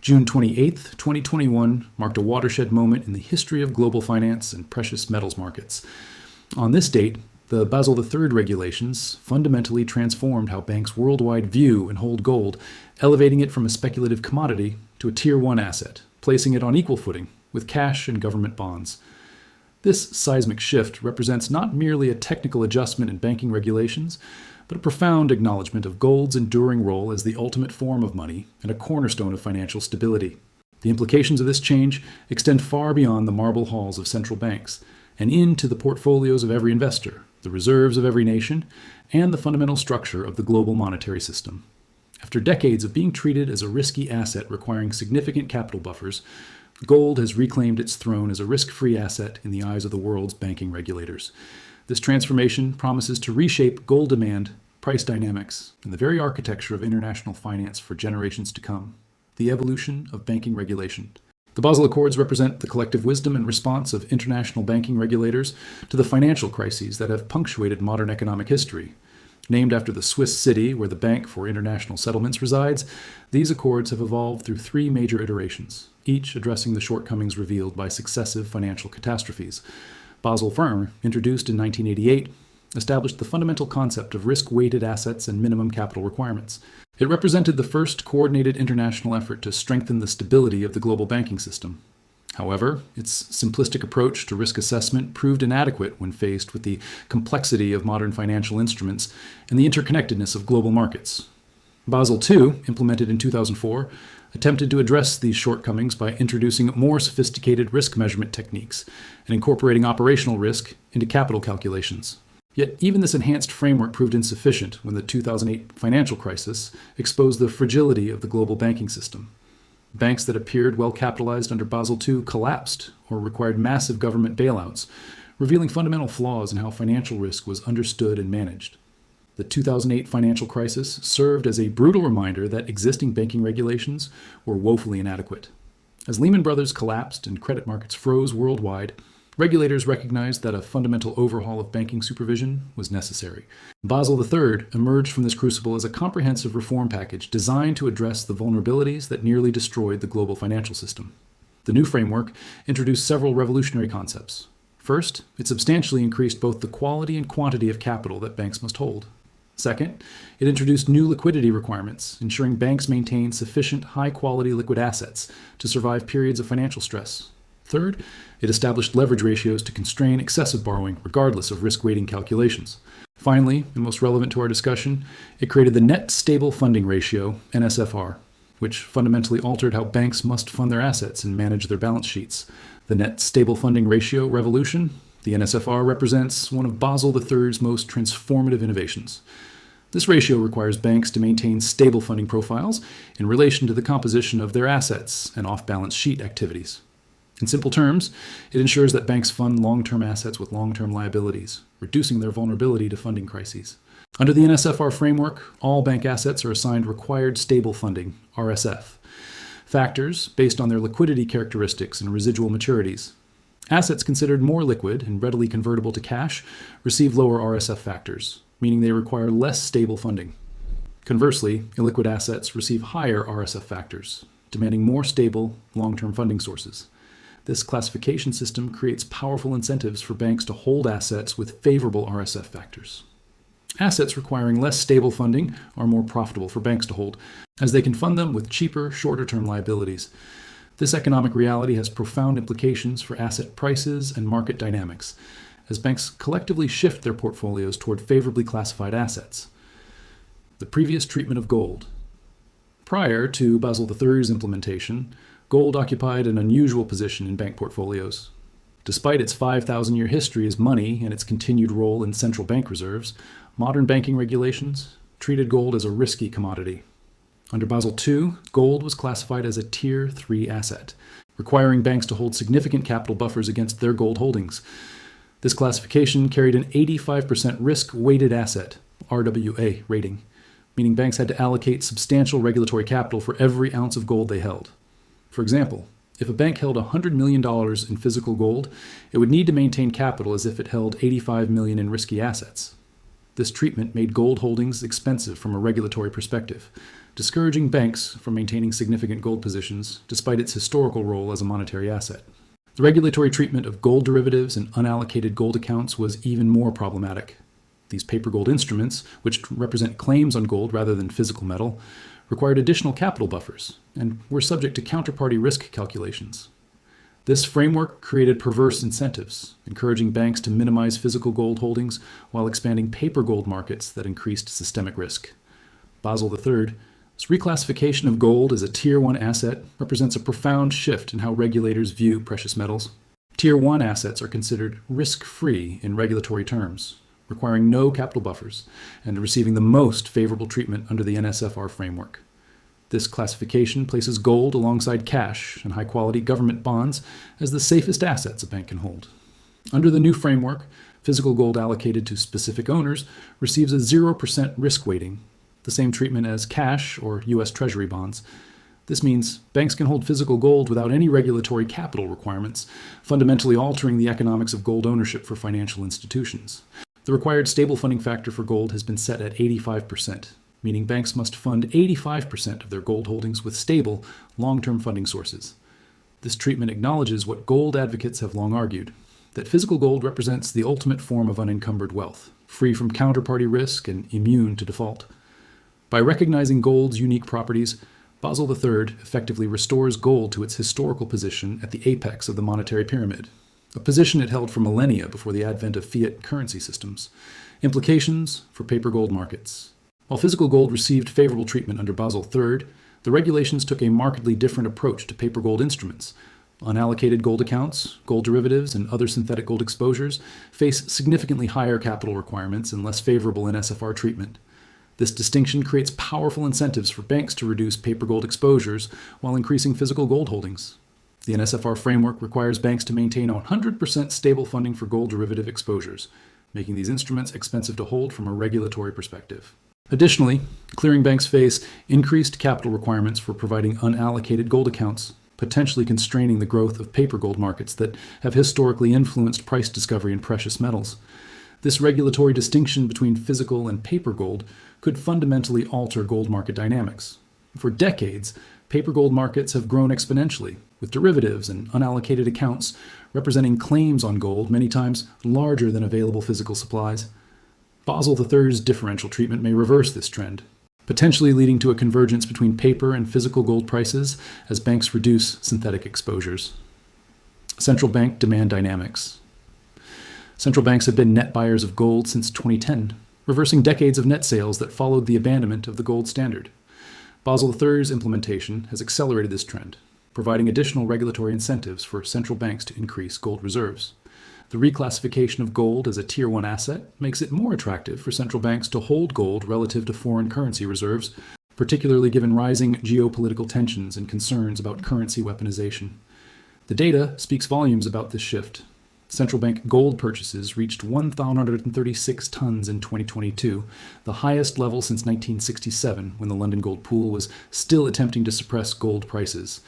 June 28, 2021 marked a watershed moment in the history of global finance and precious metals markets. On this date, the Basel III regulations fundamentally transformed how banks worldwide view and hold gold, elevating it from a speculative commodity to a Tier 1 asset, placing it on equal footing with cash and government bonds. This seismic shift represents not merely a technical adjustment in banking regulations, but a profound acknowledgement of gold's enduring role as the ultimate form of money and a cornerstone of financial stability. The implications of this change extend far beyond the marble halls of central banks and into the portfolios of every investor, the reserves of every nation, and the fundamental structure of the global monetary system. After decades of being treated as a risky asset requiring significant capital buffers, gold has reclaimed its throne as a risk-free asset in the eyes of the world's banking regulators. This transformation promises to reshape gold demand, price dynamics, and the very architecture of international finance for generations to come. The evolution of banking regulation. The Basel Accords represent the collective wisdom and response of international banking regulators to the financial crises that have punctuated modern economic history. Named after the Swiss city where the Bank for International Settlements resides, these accords have evolved through three major iterations, each addressing the shortcomings revealed by successive financial catastrophes. Basel I, introduced in 1988, established the fundamental concept of risk-weighted assets and minimum capital requirements. It represented the first coordinated international effort to strengthen the stability of the global banking system. However, its simplistic approach to risk assessment proved inadequate when faced with the complexity of modern financial instruments and the interconnectedness of global markets. Basel II, implemented in 2004, attempted to address these shortcomings by introducing more sophisticated risk measurement techniques and incorporating operational risk into capital calculations. Yet even this enhanced framework proved insufficient when the 2008 financial crisis exposed the fragility of the global banking system. Banks that appeared well capitalized under Basel II collapsed or required massive government bailouts, revealing fundamental flaws in how financial risk was understood and managed. The 2008 financial crisis served as a brutal reminder that existing banking regulations were woefully inadequate. As Lehman Brothers collapsed and credit markets froze worldwide, regulators recognized that a fundamental overhaul of banking supervision was necessary. Basel III emerged from this crucible as a comprehensive reform package designed to address the vulnerabilities that nearly destroyed the global financial system. The new framework introduced several revolutionary concepts. First, it substantially increased both the quality and quantity of capital that banks must hold. Second, it introduced new liquidity requirements, ensuring banks maintain sufficient high-quality liquid assets to survive periods of financial stress. Third, it established leverage ratios to constrain excessive borrowing regardless of risk-weighting calculations. Finally, and most relevant to our discussion, it created the Net Stable Funding Ratio, NSFR, which fundamentally altered how banks must fund their assets and manage their balance sheets. The Net Stable Funding Ratio revolution, the NSFR, represents one of Basel III's most transformative innovations. This ratio requires banks to maintain stable funding profiles in relation to the composition of their assets and off-balance sheet activities. In simple terms, it ensures that banks fund long-term assets with long-term liabilities, reducing their vulnerability to funding crises. Under the NSFR framework, all bank assets are assigned required stable funding, RSF, factors based on their liquidity characteristics and residual maturities. Assets considered more liquid and readily convertible to cash receive lower RSF factors, meaning they require less stable funding. Conversely, illiquid assets receive higher RSF factors, demanding more stable, long-term funding sources. This classification system creates powerful incentives for banks to hold assets with favorable RSF factors. Assets requiring less stable funding are more profitable for banks to hold, as they can fund them with cheaper, shorter-term liabilities. This economic reality has profound implications for asset prices and market dynamics, as banks collectively shift their portfolios toward favorably classified assets. The previous treatment of gold. Prior to Basel III's implementation, gold occupied an unusual position in bank portfolios. Despite its 5,000-year history as money and its continued role in central bank reserves, modern banking regulations treated gold as a risky commodity. Under Basel II, gold was classified as a Tier 3 asset, requiring banks to hold significant capital buffers against their gold holdings. This classification carried an 85% risk-weighted asset, RWA, rating, meaning banks had to allocate substantial regulatory capital for every ounce of gold they held. For example, if a bank held $100 million in physical gold, it would need to maintain capital as if it held $85 million in risky assets. This treatment made gold holdings expensive from a regulatory perspective, discouraging banks from maintaining significant gold positions despite its historical role as a monetary asset. The regulatory treatment of gold derivatives and unallocated gold accounts was even more problematic. These paper gold instruments, which represent claims on gold rather than physical metal, required additional capital buffers and were subject to counterparty risk calculations. This framework created perverse incentives, encouraging banks to minimize physical gold holdings while expanding paper gold markets that increased systemic risk. Basel III's reclassification of gold as a Tier 1 asset represents a profound shift in how regulators view precious metals. Tier 1 assets are considered risk-free in regulatory terms, requiring no capital buffers, and receiving the most favorable treatment under the NSFR framework. This classification places gold alongside cash and high-quality government bonds as the safest assets a bank can hold. Under the new framework, physical gold allocated to specific owners receives a 0% risk weighting, the same treatment as cash or U.S. Treasury bonds. This means banks can hold physical gold without any regulatory capital requirements, fundamentally altering the economics of gold ownership for financial institutions. The required stable funding factor for gold has been set at 85%, meaning banks must fund 85% of their gold holdings with stable, long-term funding sources. This treatment acknowledges what gold advocates have long argued, that physical gold represents the ultimate form of unencumbered wealth, free from counterparty risk and immune to default. By recognizing gold's unique properties, Basel III effectively restores gold to its historical position at the apex of the monetary pyramid, a position it held for millennia before the advent of fiat currency systems. Implications for paper gold markets. While physical gold received favorable treatment under Basel III, the regulations took a markedly different approach to paper gold instruments. Unallocated gold accounts, gold derivatives, and other synthetic gold exposures face significantly higher capital requirements and less favorable NSFR treatment. This distinction creates powerful incentives for banks to reduce paper gold exposures while increasing physical gold holdings. The NSFR framework requires banks to maintain 100% stable funding for gold derivative exposures, making these instruments expensive to hold from a regulatory perspective. Additionally, clearing banks face increased capital requirements for providing unallocated gold accounts, potentially constraining the growth of paper gold markets that have historically influenced price discovery in precious metals. This regulatory distinction between physical and paper gold could fundamentally alter gold market dynamics. For decades, paper gold markets have grown exponentially, with derivatives and unallocated accounts representing claims on gold many times larger than available physical supplies. Basel III's differential treatment may reverse this trend, potentially leading to a convergence between paper and physical gold prices as banks reduce synthetic exposures. Central bank demand dynamics. Central banks have been net buyers of gold since 2010, reversing decades of net sales that followed the abandonment of the gold standard. Basel III's implementation has accelerated this trend, providing additional regulatory incentives for central banks to increase gold reserves. The reclassification of gold as a Tier 1 asset makes it more attractive for central banks to hold gold relative to foreign currency reserves, particularly given rising geopolitical tensions and concerns about currency weaponization. The data speaks volumes about this shift. Central bank gold purchases reached 1,136 tons in 2022, the highest level since 1967, when the London Gold Pool was still attempting to suppress gold prices.